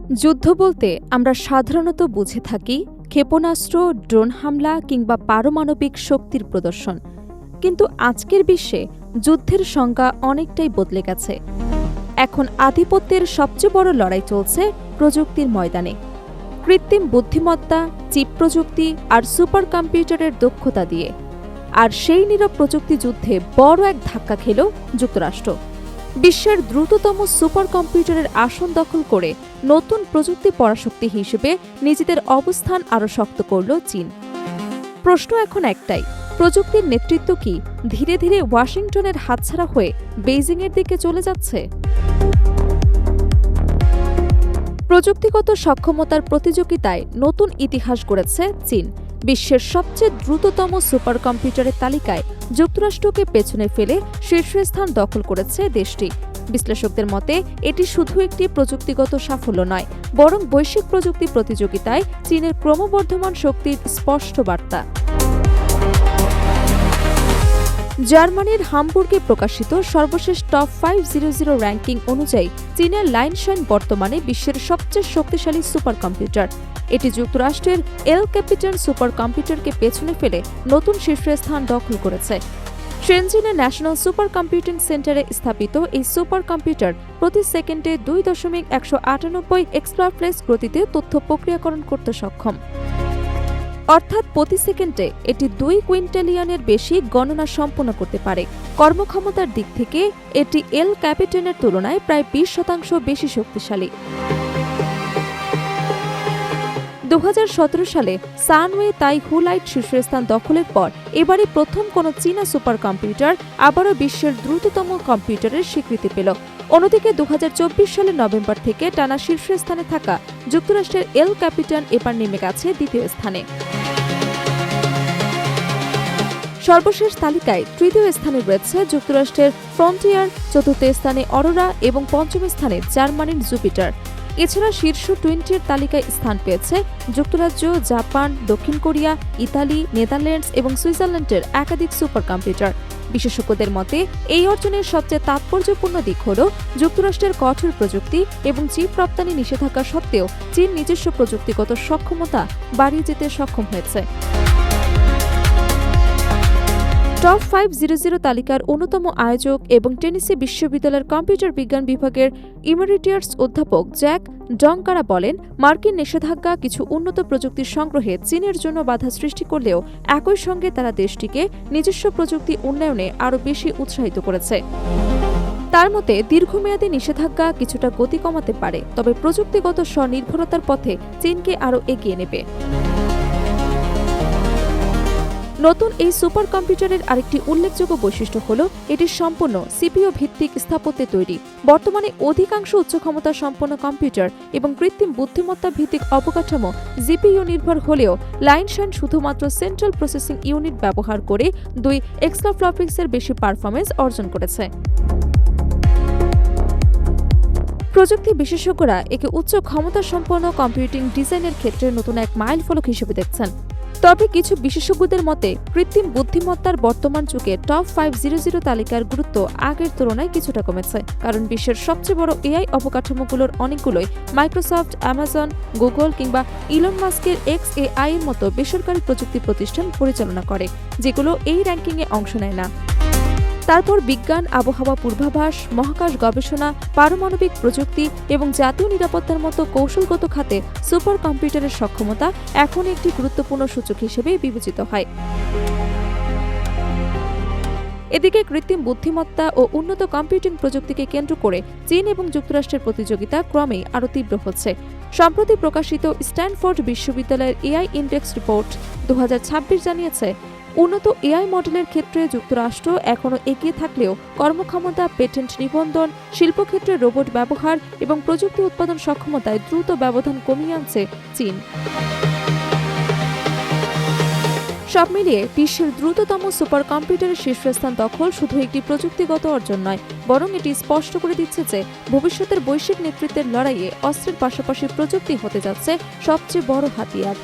যুদ্ধ বলতে আমরা সাধারণত বুঝে থাকি ক্ষেপণাস্ত্র, ড্রোন হামলা কিংবা পারমাণবিক শক্তির প্রদর্শন। কিন্তু আজকের বিশ্বে যুদ্ধের সংজ্ঞা অনেকটাই বদলে গেছে। এখন আধিপত্যের সবচেয়ে বড় লড়াই চলছে প্রযুক্তির ময়দানে। কৃত্রিম বুদ্ধিমত্তা, চিপ প্রযুক্তি আর সুপার কম্পিউটারের দক্ষতা দিয়ে। আর সেই নীরব প্রযুক্তি যুদ্ধে বড় এক ধাক্কা খেল যুক্তরাষ্ট্র। বিশ্বের দ্রুততম সুপার কম্পিউটারের আসন দখল করে নতুন প্রযুক্তি পরাশক্তি হিসেবে নিজেদের অবস্থান আরও শক্ত করল চীন। প্রশ্ন এখন একটাই, প্রযুক্তির নেতৃত্ব কি ধীরে ধীরে ওয়াশিংটনের হাতছাড়া হয়ে বেইজিংয়ের দিকে চলে যাচ্ছে? প্রযুক্তিগত সক্ষমতার প্রতিযোগিতায় নতুন ইতিহাস গড়েছে চীন। বিশ্বের সবচেয়ে দ্রুততম সুপার কম্পিউটারের তালিকায় যুক্তরাষ্ট্রকে পেছনে ফেলে শীর্ষস্থান দখল করেছে দেশটি। বিশ্লেষকদের মতে এটি শুধু একটি প্রযুক্তিগত সাফল্য নয়, বরং বৈশ্বিক প্রযুক্তি প্রতিযোগিতায় চীনের ক্রমবর্ধমান শক্তির স্পষ্ট বার্তা। জার্মানির হামবুর্গে প্রকাশিত সর্বশেষ টপ 500 র্যাঙ্কিং অনুযায়ী চীনের লাইনশাইন বর্তমানে বিশ্বের সবচেয়ে শক্তিশালী সুপার কম্পিউটার। এটি যুক্তরাষ্ট্রের এল ক্যাপিটান সুপার কম্পিউটারকে পেছনে ফেলে নতুন শীর্ষস্থান দখল করেছে। শেনজিনের ন্যাশনাল সুপার কম্পিউটিং সেন্টারে স্থাপিত এই সুপার কম্পিউটার প্রতি সেকেন্ডে 2.198 এক্সপ্লাফ্লেক্স গতিতে তথ্য প্রক্রিয়াকরণ করতে সক্ষম। অর্থাৎ প্রতি সেকেন্ডে এটি 2 কুইন্টালিয়নের বেশি গণনা সম্পন্ন করতে পারে। কর্মক্ষমতার দিক থেকে এটি এল ক্যাপিটানের তুলনায় প্রায় 20% বেশি শক্তিশালী। 2017 সালে সানওয়ে তাই হুলাইট শীর্ষস্থান দখলের পর এবারই প্রথম কোনো চীনা সুপার কম্পিউটার আবারও বিশ্বের দ্রুততম কম্পিউটারের স্বীকৃতি পেল। অন্যদিকে 2024 সালের নভেম্বর থেকে টানা শীর্ষস্থানে থাকা যুক্তরাষ্ট্রের এল ক্যাপিটান এবার নেমে গেছে দ্বিতীয় স্থানে। সর্বশেষ তালিকায় তৃতীয় স্থানে রয়েছে যুক্তরাষ্ট্রের ফ্রন্টিয়ার, চতুর্থ স্থানে অরোরা এবং পঞ্চম স্থানে জার্মানির জুপিটার। এছাড়া শীর্ষ 20-এর তালিকায় স্থান পেয়েছে যুক্তরাজ্য, জাপান, দক্ষিণ কোরিয়া, ইতালি, নেদারল্যান্ডস এবং সুইজারল্যান্ডের একাধিক সুপার কম্পিউটার। বিশেষজ্ঞদের মতে এই অর্জনের সবচেয়ে তাৎপর্যপূর্ণ দিক হল যুক্তরাষ্ট্রের কঠোর প্রযুক্তি এবং চিপ রপ্তানি নিষেধাজ্ঞা সত্ত্বেও চীন নিজস্ব প্রযুক্তিগত সক্ষমতা বাড়িয়ে যেতে সক্ষম হয়েছে। টপ 500 তালিকার অন্যতম আয়োজক এবং টেনেসি বিশ্ববিদ্যালয়ের কম্পিউটার বিজ্ঞান বিভাগের ইমেরিটাস অধ্যাপক জ্যাক ডংকারা বলেন, মার্কিন নিষেধাজ্ঞা কিছু উন্নত প্রযুক্তির সংগ্রহে চীনের জন্য বাধা সৃষ্টি করলেও একই সঙ্গে তারা দেশটিকে নিজস্ব প্রযুক্তি উন্নয়নে আরও বেশি উৎসাহিত করেছে। তার মতে দীর্ঘমেয়াদী নিষেধাজ্ঞা কিছুটা গতি কমাতে পারে, তবে প্রযুক্তিগত স্বনির্ভরতার পথে চীনকে আরও এগিয়ে নেবে। নতুন এই সুপার কম্পিউটারের আরেকটি উল্লেখযোগ্য বৈশিষ্ট্য হল এটি সম্পূর্ণ সিপিইউ ভিত্তিক স্থাপত্যে তৈরি। বর্তমানে অধিকাংশ উচ্চ ক্ষমতা সম্পন্ন কম্পিউটার এবং কৃত্রিম বুদ্ধিমত্তা ভিত্তিক অবকাঠামো জিপিইউ নির্ভর হলেও লাইনশাইন শুধুমাত্র সেন্ট্রাল প্রসেসিং ইউনিট ব্যবহার করে 2 এক্সপ্লাফ্লেক্সের বেশি পারফরমেন্স অর্জন করেছে। প্রযুক্তি বিশেষজ্ঞরা একে উচ্চ ক্ষমতা সম্পন্ন কম্পিউটিং ডিজাইনের ক্ষেত্রে নতুন এক মাইলফলক হিসেবে দেখছেন। তবে কিছু বিশেষজ্ঞদের মতে কৃত্রিম বুদ্ধিমত্তার বর্তমান যুগে টপ 500 তালিকার গুরুত্ব আগের তুলনায় কিছুটা কমেছে, কারণ বিশ্বের সবচেয়ে বড় এআই অবকাঠামোগুলোর অনেকগুলোই মাইক্রোসফট, অ্যামাজন, গুগল কিংবা ইলন মাস্কের XAI এর মতো বেসরকারি প্রযুক্তি প্রতিষ্ঠান পরিচালনা করে, যেগুলো এই র্যাঙ্কিংয়ে অংশ নেয় না। তারপর বিজ্ঞান, আবহাওয়া পূর্বাভাস, মহাকাশ গবেষণা, পারমাণবিক প্রযুক্তি এবং জাতীয় নিরাপত্তার মতো কৌশলগত খাতে সুপার কম্পিউটারের সক্ষমতা এখন একটি গুরুত্বপূর্ণ সূচক হিসেবে বিবেচিত হয়। এদিকে কৃত্রিম বুদ্ধিমত্তা ও উন্নত কম্পিউটিং প্রযুক্তিকে কেন্দ্র করে চীন এবং যুক্তরাষ্ট্রের প্রতিযোগিতা ক্রমেই আরও তীব্র হচ্ছে। সম্প্রতি প্রকাশিত স্ট্যানফোর্ড বিশ্ববিদ্যালয়ের এআই ইন্ডেক্স রিপোর্ট 2026 জানিয়েছে, উন্নত এআই মডেলের ক্ষেত্রে যুক্তরাষ্ট্র এখনও এগিয়ে থাকলেও কর্মক্ষমতা, পেটেন্ট নিবন্ধন, শিল্পক্ষেত্রে রোবট ব্যবহার এবং প্রযুক্তি উৎপাদন সক্ষমতায় দ্রুত ব্যবধান কমিয়ে আনছে চীন। সব মিলিয়ে বিশ্বের দ্রুততম সুপার কম্পিউটারের শীর্ষস্থান দখল শুধু একটি প্রযুক্তিগত অর্জন নয়, বরং এটি স্পষ্ট করে দিচ্ছে যে ভবিষ্যতের বৈশ্বিক নেতৃত্বের লড়াইয়ে অস্ত্রের পাশাপাশি প্রযুক্তি হতে যাচ্ছে সবচেয়ে বড় হাতিয়ার।